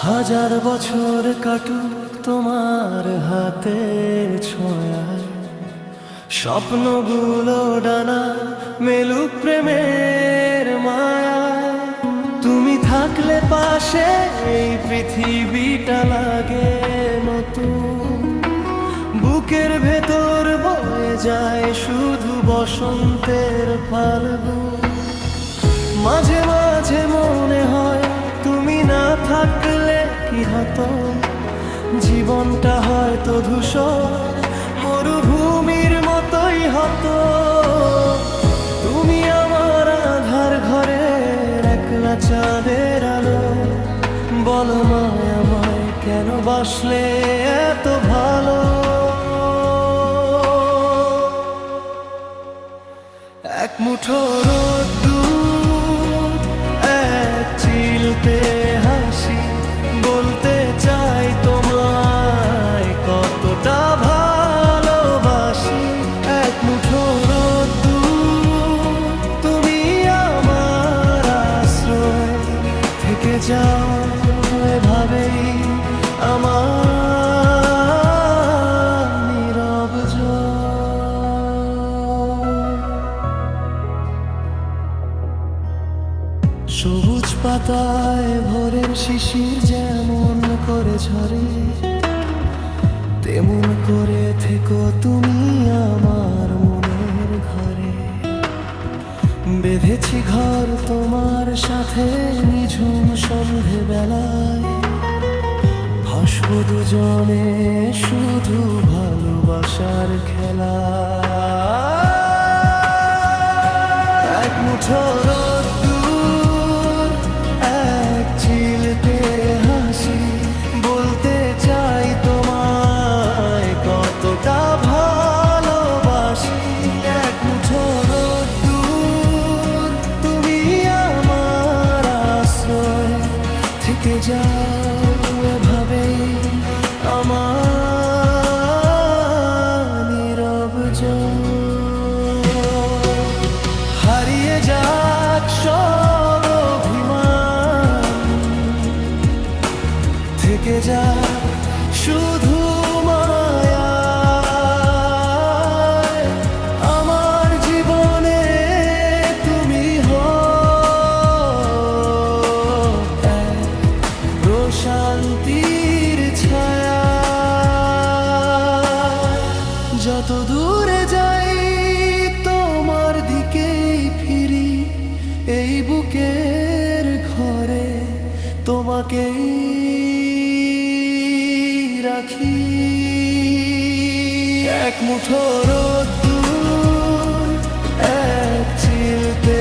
হাজার বছর কাটুক তোমার হাতের ছোঁয়ায়, স্বপ্নগুলো ডানা মেলুক প্রেমের মায়ায়। তুমি থাকলে পাশে এই পৃথিবীটা লাগে নতুন, বুকের ভেতর বয়ে যায় শুধু বসন্তের ফাল্গুন। মাঝে মাঝে মনে হয় তুমি না থাকলে কি হতো, জীবনটা হয়তো ধূসর মরুভূমির মতোই হতো। তুমি আমার আধার ঘরের একলা চাঁদের আলো, বলো মায় আমায় কেন বাসলে এত ভালো। এক মুঠো রোদ্দুর, এক চিলতে হাসি, বলতে চাই তোমায় কতটা ভালোবাসি। এক মুঠো রোদ্দুর, তুমি আমার আশ্রয়, থেকে যাও এভাবেই আমার নীরব সবুজ পাতায় ভোরের শিশির যেমন করে ঝরে, তেমন করে থেকো তুমি আমার মনের ঘরে। বেঁধেছি ঘর তোমার সাথে নিঝুম সন্ধে বেলায়, ভাসব দুজনে শুধু ভালোবাসার খেলা। এক মুঠো রোদ্দুর, এক চিলতে হাসি, বলতে চাই তোমায় কতটা ভালোবাসি। এক মুঠো রোদ্দুর, তুমি আমার আশ্রয়, থেকে যাও এভাবেই আমার নীরব হারিয়ে যাক সব অভিমান, থেকে যাক শুধু মায়ায়। আমার জীবনে তুমি হও এক প্রশান্তির ছায়া। যত দূরে যাই তোমার দিকেই ফিরি, এই বুকের ঘরে তোমাকেই রাখি। এক মুঠো রোদ্দুর, এক চিলতে